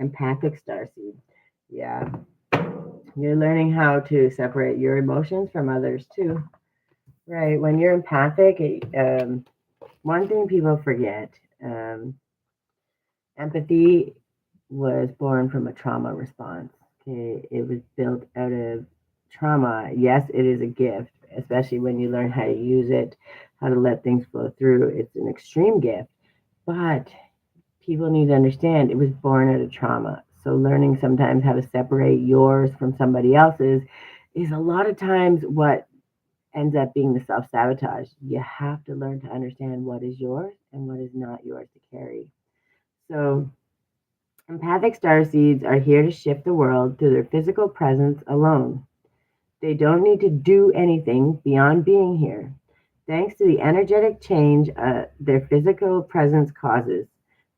Empathic starseed. Yeah, you're learning how to separate your emotions from others too. Right. When you're empathic, one thing people forget, um, empathy was born from a trauma response. Okay, it was built out of trauma. Yes, it is a gift, especially when you learn how to use it, how to let things flow through. It's an extreme gift, but people need to understand it was born out of trauma. So learning sometimes how to separate yours from somebody else's is a lot of times what ends up being the self sabotage. You have to learn to understand what is yours and what is not yours to carry. So empathic starseeds are here to shift the world through their physical presence alone. They don't need to do anything beyond being here. Thanks to the energetic change their physical presence causes.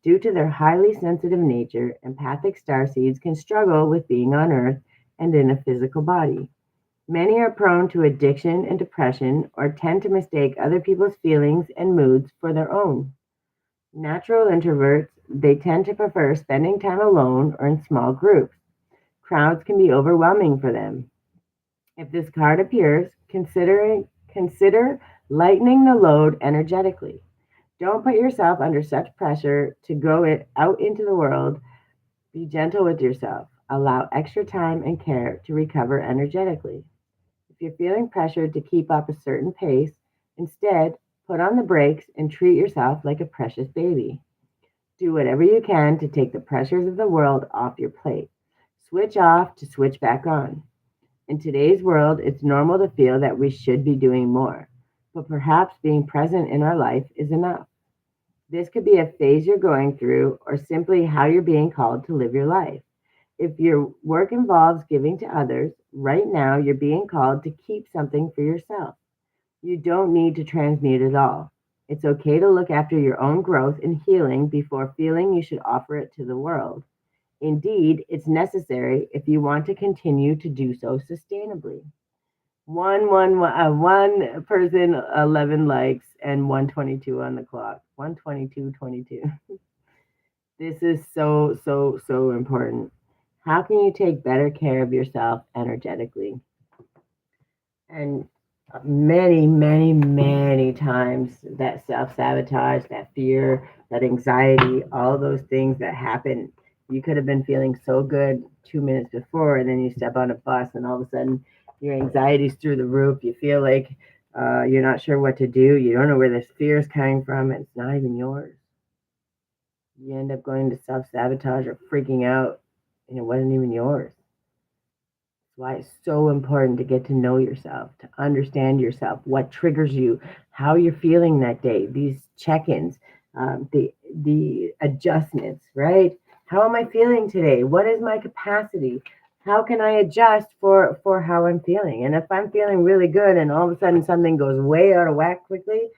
Due to their highly sensitive nature, empathic starseeds can struggle with being on Earth and in a physical body. Many are prone to addiction and depression or tend to mistake other people's feelings and moods for their own. Natural introverts, they tend to prefer spending time alone or in small groups. Crowds can be overwhelming for them. If this card appears, consider lightening the load energetically. Don't put yourself under such pressure to go out into the world. Be gentle with yourself. Allow extra time and care to recover energetically. If you're feeling pressured to keep up a certain pace, instead, put on the brakes and treat yourself like a precious baby. Do whatever you can to take the pressures of the world off your plate. Switch off to switch back on. In today's world, it's normal to feel that we should be doing more, but perhaps being present in our life is enough. This could be a phase you're going through or simply how you're being called to live your life. If your work involves giving to others, right now you're being called to keep something for yourself. You don't need to transmute it all. It's okay to look after your own growth and healing before feeling you should offer it to the world. Indeed, it's necessary if you want to continue to do so sustainably. One person, 11 likes, and 122 on the clock. 122.22. This is so important. How can you take better care of yourself energetically? And many times that self sabotage, that fear, that anxiety, all those things that happen, you could have been feeling so good 2 minutes before, and then you step on a bus, and all of a sudden your anxiety's through the roof. You feel like you're not sure what to do. You don't know where this fear is coming from, and it's not even yours. You end up going to self sabotage or freaking out, and it wasn't even yours. That's why it's so important to get to know yourself, to understand yourself, what triggers you, how you're feeling that day, these check-ins, the adjustments, right? How am I feeling today? What is my capacity? How can I adjust for how I'm feeling? And if I'm feeling really good and all of a sudden something goes way out of whack quickly,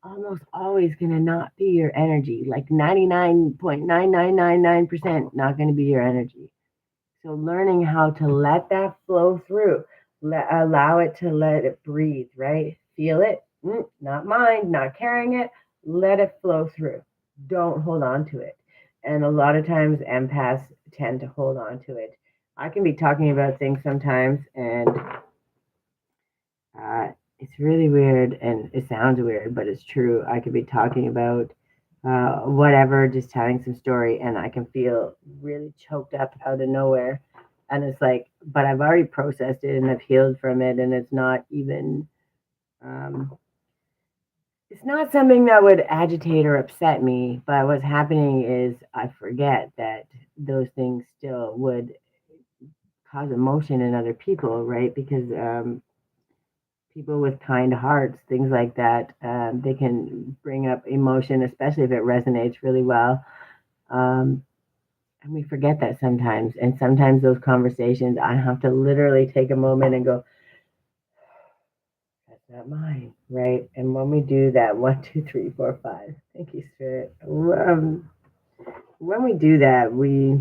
almost always going to not be your energy. Like 99.9999% not going to be your energy. So learning how to let that flow through, allow it to let it breathe, right? Feel it, not mind, not carrying it. Let it flow through. Don't hold on to it. And a lot of times empaths tend to hold on to it. I can be talking about things sometimes, and it's really weird, and it sounds weird, but it's true. I could be talking about whatever, just telling some story, and I can feel really choked up out of nowhere. And it's like, but I've already processed it and I've healed from it, and um, it's not something that would agitate or upset me. But what's happening is I forget that those things still would cause emotion in other people, right? Because people with kind hearts, things like that, they can bring up emotion, especially if it resonates really well. Um, and we forget that sometimes. And sometimes those conversations, I have to literally take a moment and go, that's not mine, right? And when we do that, 1, 2, 3, 4, 5, thank you, Spirit. When we do that, we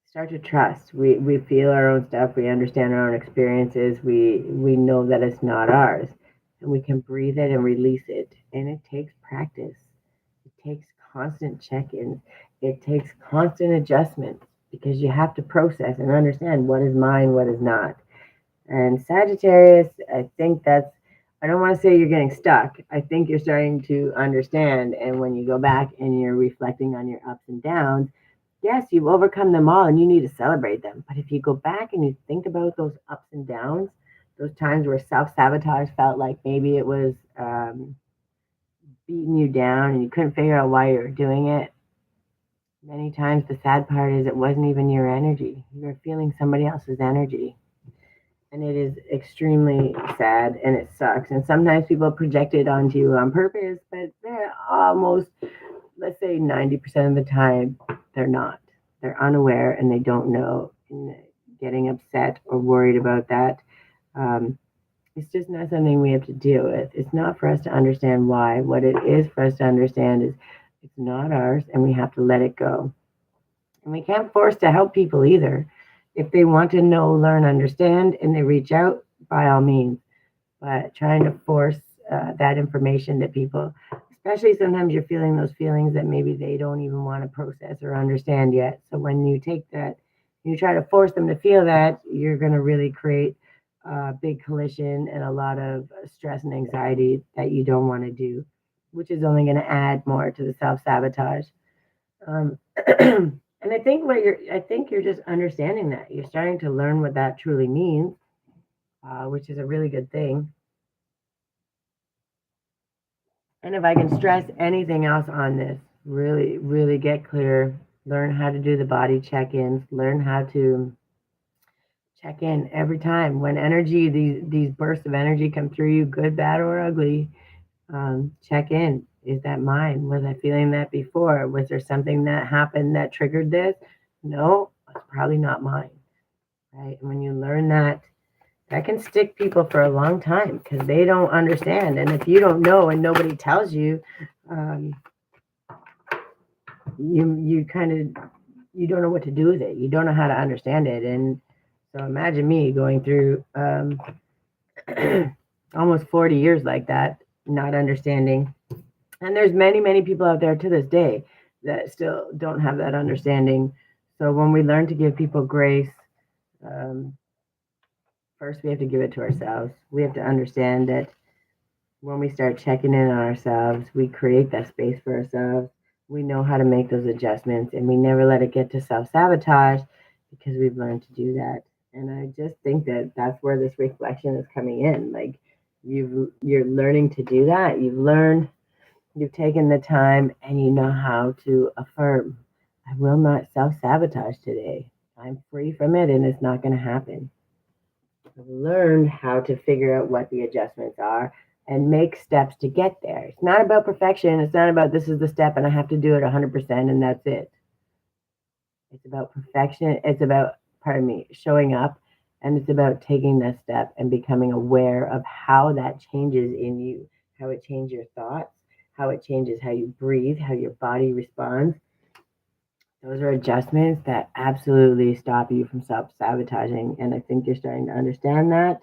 start to trust. We feel our own stuff. We understand our own experiences. We know that it's not ours, and we can breathe it and release it. And it takes practice. It takes constant check-ins. It takes constant adjustments because you have to process and understand what is mine, what is not. And Sagittarius, I don't want to say you're getting stuck. I think you're starting to understand. And when you go back and you're reflecting on your ups and downs, yes, you've overcome them all and you need to celebrate them. But if you go back and you think about those ups and downs, those times where self sabotage felt like maybe it was beating you down and you couldn't figure out why you were doing it, many times the sad part is it wasn't even your energy. You were feeling somebody else's energy. And it is extremely sad and it sucks. And sometimes people project it onto you on purpose, but they're almost, let's say 90% of the time, they're not. They're unaware and they don't know. And getting upset or worried about that, um, it's just not something we have to deal with. It's not for us to understand why. What it is for us to understand is it's not ours and we have to let it go. And we can't force to help people either. If they want to know, learn, understand, and they reach out, by all means. But trying to force that information to people, especially sometimes you're feeling those feelings that maybe they don't even want to process or understand yet. So when you take that, you try to force them to feel that, you're going to really create a big collision and a lot of stress and anxiety that you don't want to do, which is only going to add more to the self sabotage. Um, and I think you're just understanding that you're starting to learn what that truly means, which is a really good thing. And if I can stress anything else on this, really, really get clear, learn how to do the body check-ins, learn how to check in every time when energy, these bursts of energy come through you, good, bad, or ugly. Check in. Is that mine? Was I feeling that before? Was there something that happened that triggered this? No, it's probably not mine. Right? And when you learn that, that can stick people for a long time because they don't understand. And if you don't know and nobody tells you, um, you kind of you don't know what to do with it. You don't know how to understand it. And so imagine me going through almost 40 years like that, not understanding. And there's many people out there to this day that still don't have that understanding. So when we learn to give people grace, um, first we have to give it to ourselves. We have to understand that when we start checking in on ourselves, we create that space for ourselves. We know how to make those adjustments and we never let it get to self sabotage because we've learned to do that. And I just think that that's where this reflection is coming in. Like you're learning to do that. You've taken the time and you know how to affirm, I will not self sabotage today. I'm free from it and it's not going to happen. I've learned how to figure out what the adjustments are and make steps to get there. It's not about perfection. It's not about this is the step and I have to do it 100% and that's it. It's about perfection. It's about, pardon me, showing up and it's about taking that step and becoming aware of how that changes in you, how it changes your thoughts, how it changes how you breathe, how your body responds. Those are adjustments that absolutely stop you from self sabotaging. And I think you're starting to understand that.